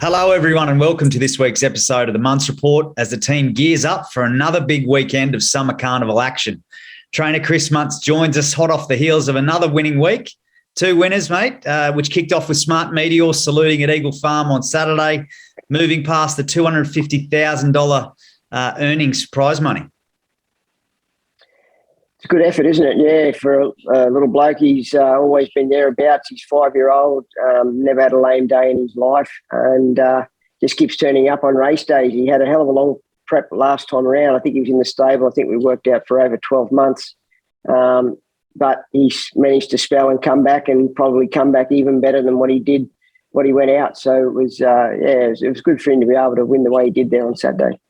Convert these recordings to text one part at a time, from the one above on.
Hello, everyone, and welcome to this week's episode of the Muntz Report as the team gears up for another big weekend of summer carnival action. Trainer Chris Muntz joins us hot off the heels of another winning week. Two winners, mate, which kicked off with Smart Meteor saluting at Eagle Farm on Saturday, moving past the $250,000 earnings prize money. It's a good effort, isn't it? Yeah, for a little bloke, he's always been thereabouts. He's 5-year-old, never had a lame day in his life, and just keeps turning up on race days. He had a hell of a long prep last time around. I think he was in the stable. I think we worked out for over 12 months. But he's managed to spell and come back, and probably come back even better than what he did, what he went out. So it was, it was good for him to be able to win the way he did there on Saturday.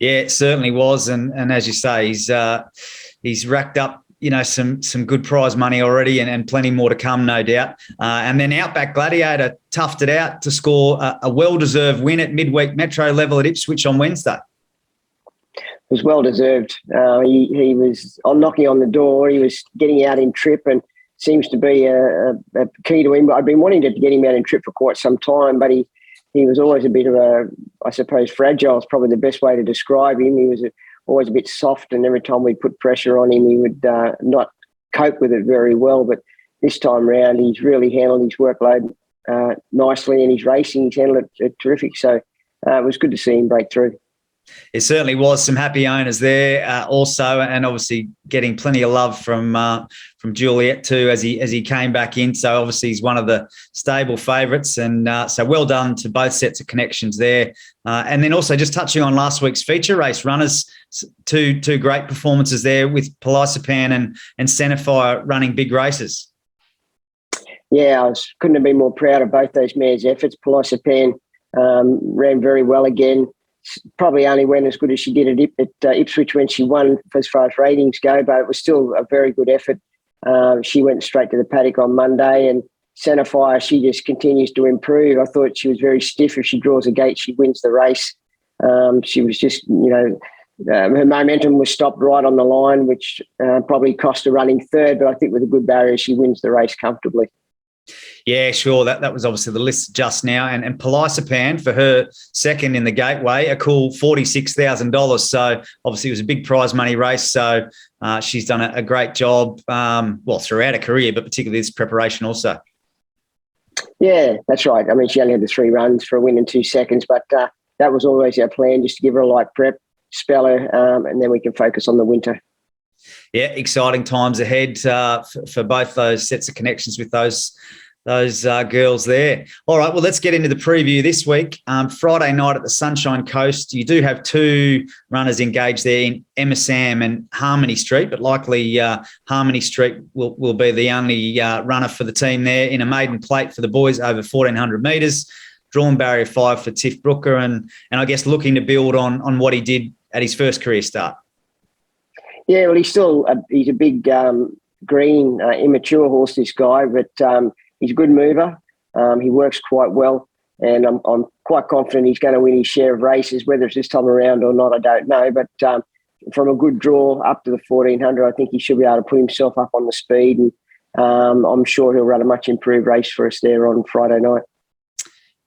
Yeah, it certainly was, and as you say, he's racked up, some good prize money already, and plenty more to come, no doubt. And then Outback Gladiator toughed it out to score a well-deserved win at midweek metro level at Ipswich on Wednesday. It was well deserved. He was knocking on the door. He was getting out in trip, and seems to be a key to him. I've been wanting to get him out in trip for quite some time, but he was always a bit of I suppose, fragile is probably the best way to describe him. He was always a bit soft, and every time we put pressure on him, he would not cope with it very well. But this time round, he's really handled his workload nicely, and his racing, he's handled it terrific. So it was good to see him break through. It certainly was. Some happy owners there also, and obviously getting plenty of love from Juliet too as he came back in. So obviously he's one of the stable favourites, and so well done to both sets of connections there. And then also just touching on last week's feature race runners, two great performances there with Polisipan and Centerfire running big races. Yeah, couldn't have been more proud of both those mares' efforts. Polisipan ran very well again. Probably only went as good as she did at Ipswich when she won as far as ratings go, but it was still a very good effort. She went straight to the paddock on Monday, and Centerfire, she just continues to improve. I thought she was very stiff. If she draws a gate, she wins the race. She was just, her momentum was stopped right on the line, which probably cost her running third, but I think with a good barrier, she wins the race comfortably. Yeah, sure. That was obviously the list just now. And Polisipan, for her second in the Gateway, a cool $46,000. So obviously it was a big prize money race. So she's done a great job, throughout her career, but particularly this preparation also. Yeah, that's right. I mean, she only had the 3 runs for a win in 2 seconds, but that was always our plan, just to give her a light prep, spell her, and then we can focus on the winter. Yeah, exciting times ahead for both those sets of connections with those girls there. All right, well, let's get into the preview this week. Friday night at the Sunshine Coast, you do have 2 runners engaged there in Emma Sam and Harmony Street, but likely Harmony Street will be the only runner for the team there in a maiden plate for the boys over 1,400 metres, drawn barrier 5 for Tiff Brooker, and I guess looking to build on what he did at his first career start. Yeah, well, he's a big green, immature horse, this guy, but he's a good mover. He works quite well, and I'm quite confident he's going to win his share of races. Whether it's this time around or not, I don't know. But from a good draw up to the 1,400, I think he should be able to put himself up on the speed, and I'm sure he'll run a much improved race for us there on Friday night.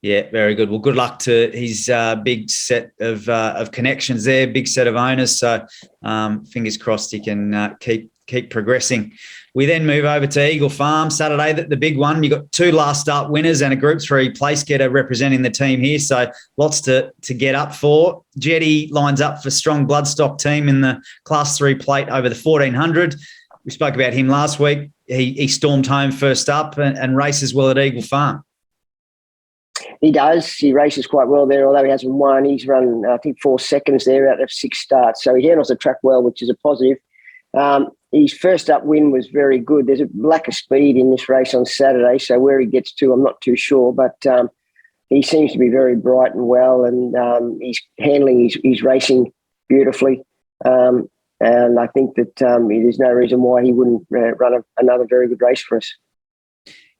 Yeah, very good. Well, good luck to his big set of connections there, big set of owners. So fingers crossed he can keep progressing. We then move over to Eagle Farm Saturday, the big one. You've got 2 last start winners and a Group 3 place getter representing the team here. So lots to get up for. Jetty lines up for strong bloodstock team in the Class 3 plate over the 1,400. We spoke about him last week. He stormed home first up and races well at Eagle Farm. He does. He races quite well there, although he hasn't won. He's run, I think, 4 seconds there out of 6 starts. So he handles the track well, which is a positive. His first up win was very good. There's a lack of speed in this race on Saturday, so where he gets to, I'm not too sure. But he seems to be very bright and well, and he's handling his racing beautifully. And I think that there's no reason why he wouldn't run another very good race for us.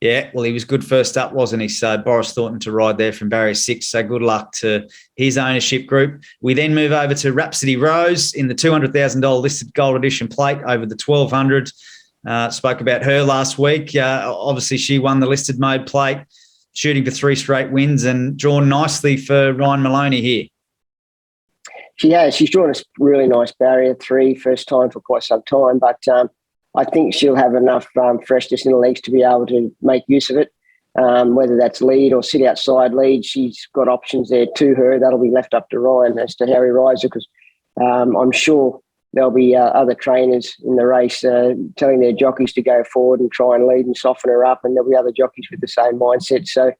Yeah, well, he was good first up, wasn't he? So Boris Thornton to ride there from barrier 6. So good luck to his ownership group. We then move over to Rhapsody Rose in the $200,000 listed gold edition plate over the 1,200. Spoke about her last week. Obviously, she won the listed mode plate. shooting for 3 straight wins and drawn nicely for Ryan Maloney here. She has. She's drawn a really nice barrier 3, first time for quite some time, but I think she'll have enough freshness in the legs to be able to make use of it. Whether that's lead or sit outside lead, she's got options there to her. That'll be left up to Ryan as to how he rides it, because I'm sure there'll be other trainers in the race telling their jockeys to go forward and try and lead and soften her up, and there'll be other jockeys with the same mindset. So,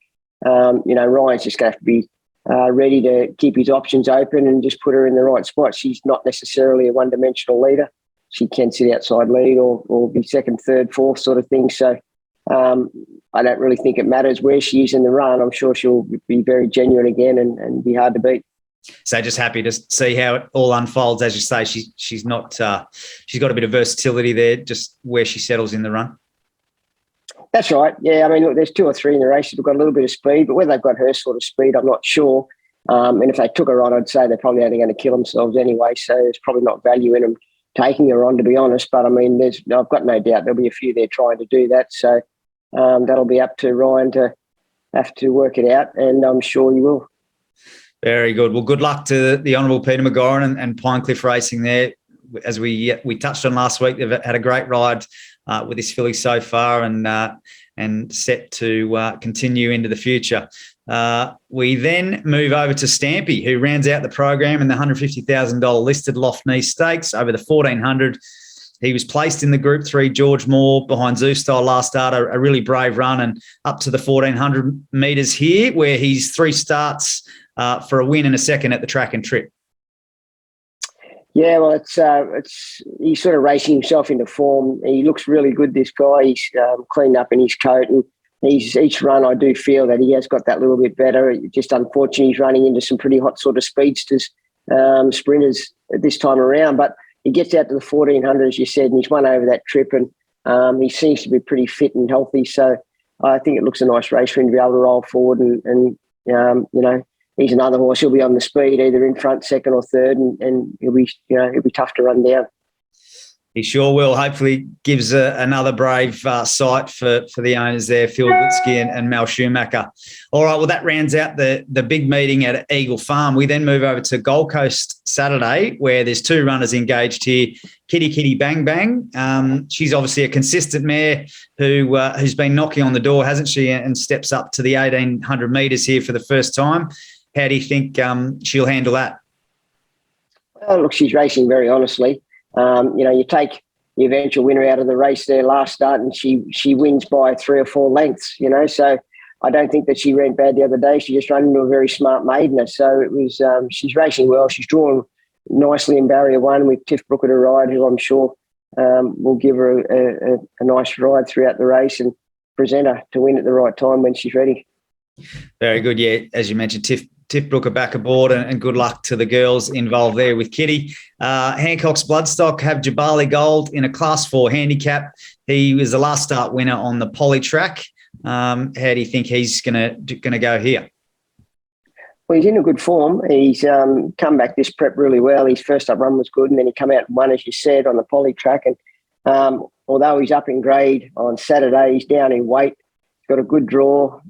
Ryan's just going to have to be ready to keep his options open and just put her in the right spot. She's not necessarily a one-dimensional leader. She can sit outside lead or be second, third, fourth sort of thing. So I don't really think it matters where she is in the run. I'm sure she'll be very genuine again and be hard to beat. So just happy to see how it all unfolds. As you say, she's not she's got a bit of versatility there, just where she settles in the run. That's right. Yeah, I mean, look, there's 2 or 3 in the race who've got a little bit of speed, but whether they've got her sort of speed, I'm not sure. And if they took her on, I'd say they're probably only going to kill themselves anyway. So there's probably not value in them taking her on, to be honest. But I mean, I've got no doubt there'll be a few there trying to do that. So that'll be up to Ryan to have to work it out, and I'm sure he will. Very good. Well, good luck to the Honourable Peter McGauran and Pinecliff Racing there. As we touched on last week, they've had a great ride with this filly so far, and set to continue into the future. We then move over to Stampy, who rounds out the program in the $150,000 listed Loftney Stakes over the 1400. He was placed in the Group 3 George Moore behind Zoo Style last start, a really brave run, and up to the 1400 metres here, where he's 3 starts for a win and a second at the Track and Trip. Yeah, well, it's he's sort of racing himself into form. He looks really good, this guy. He's cleaned up in his coat, and each run I do feel that he has got that little bit better. Just unfortunately, he's running into some pretty hot sort of speedsters, sprinters at this time around. But he gets out to the 1400, as you said, and he's won over that trip, and he seems to be pretty fit and healthy. So I think it looks a nice race for him to be able to roll forward, and he's another horse. He'll be on the speed, either in front, second or third, and he'll be tough to run down. He sure will. Hopefully gives another brave sight for the owners there, Phil Gutsky and Mel Schumacher. All right, well, that rounds out the big meeting at Eagle Farm. We then move over to Gold Coast Saturday, where there's 2 runners engaged here. Kitty Kitty Bang Bang. She's obviously a consistent mare who's been knocking on the door, hasn't she, and steps up to the 1,800 metres here for the first time. How do you think she'll handle that? Well, look, she's racing very honestly. You take the eventual winner out of the race there last start, and she wins by 3 or 4 lengths, So I don't think that she ran bad the other day. She just ran into a very smart maidener. So it was she's racing well. She's drawn nicely in barrier 1 with Tiff Brooker to ride, who I'm sure will give her a nice ride throughout the race and present her to win at the right time when she's ready. Very good. Yeah, as you mentioned, Tiff Brooker back aboard, and good luck to the girls involved there with Kitty. Hancock's Bloodstock have Jabali Gold in a Class 4 handicap. He was the last start winner on the Poly track. How do you think he's gonna go here? Well, he's in a good form. He's come back this prep really well. His first up run was good, and then he come out and won, as you said, on the Poly track. And although he's up in grade on Saturday, he's down in weight. Got a good draw.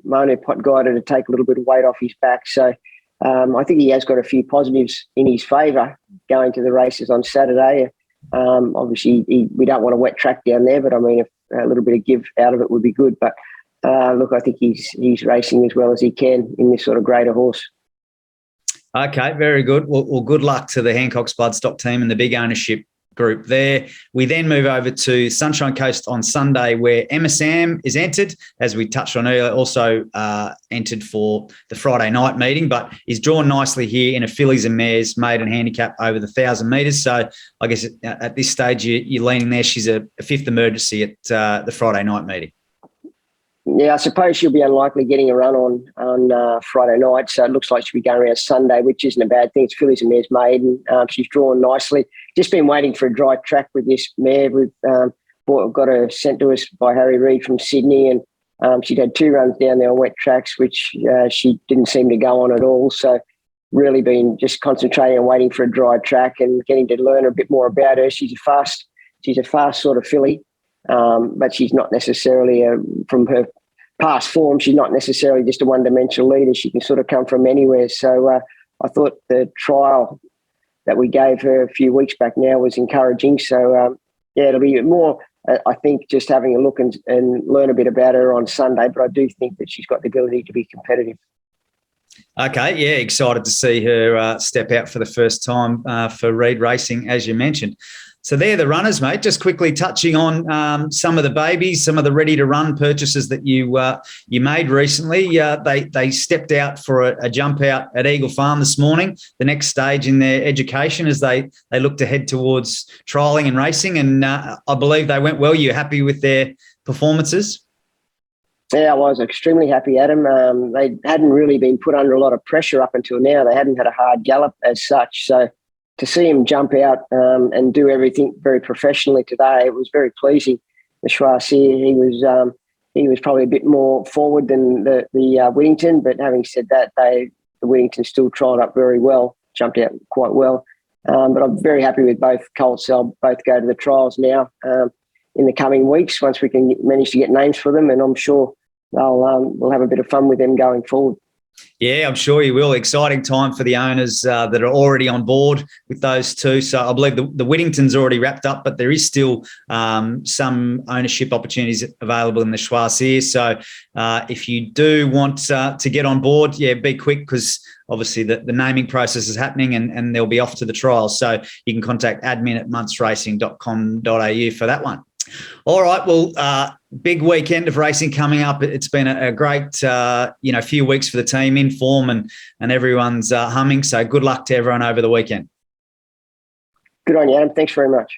Mona Pot guided to take a little bit of weight off his back. So I think he has got a few positives in his favour going to the races on Saturday. Obviously, we don't want a wet track down there, but I mean, if a little bit of give out of it would be good. But look, I think he's racing as well as he can in this sort of greater horse. Okay, very good. Well, good luck to the Hancock's Bloodstock team and the big ownership group there. We then move over to Sunshine Coast on Sunday, where Emma Sam is entered, as we touched on earlier, also entered for the Friday night meeting, but is drawn nicely here in a fillies and mares maiden handicap over the 1,000 metres. So I guess at this stage you're leaning there. She's a 5th emergency at the Friday night meeting. Yeah, I suppose she'll be unlikely getting a run on Friday night, so it looks like she'll be going around Sunday, which isn't a bad thing. It's fillies and mares maiden. She's drawn nicely. Just been waiting for a dry track with this mare. We've got her sent to us by Harry Reid from Sydney, and she'd had 2 runs down there on wet tracks, which she didn't seem to go on at all. So really been just concentrating on waiting for a dry track and getting to learn a bit more about her. She's a fast sort of filly, but she's not necessarily from her past form, she's not necessarily just a one-dimensional leader. She can sort of come from anywhere. So I thought the trial that we gave her a few weeks back now was encouraging. So, it'll be more, I think, just having a look and learn a bit about her on Sunday. But I do think that she's got the ability to be competitive. Okay, yeah, excited to see her step out for the first time for Reed Racing, as you mentioned. So they're the runners, mate. Just quickly touching on some of the babies, some of the ready-to-run purchases that you made recently. They stepped out for a jump out at Eagle Farm this morning, the next stage in their education as they look to head towards trialling and racing. And I believe they went well. You're happy with their performances? Yeah, I was extremely happy, Adam. They hadn't really been put under a lot of pressure up until now. They hadn't had a hard gallop as such. So to see him jump out and do everything very professionally today, it was very pleasing. The Schwarzschild, he was probably a bit more forward than the Whittington, but having said that, the Whittington still trialled up very well, jumped out quite well. But I'm very happy with both colts. They'll both go to the trials now in the coming weeks once we can manage to get names for them, and I'm sure we'll have a bit of fun with them going forward. Yeah, I'm sure you will. Exciting time for the owners that are already on board with those two. So I believe the Whittington's already wrapped up, but there is still some ownership opportunities available in the Schwarzschild. So if you do want to get on board, be quick, because obviously the naming process is happening and they'll be off to the trials. So you can contact admin@muntzracing.com.au for that one. All right. Well, big weekend of racing coming up. It's been a great, few weeks for the team in form and everyone's humming. So good luck to everyone over the weekend. Good on you, Adam. Thanks very much.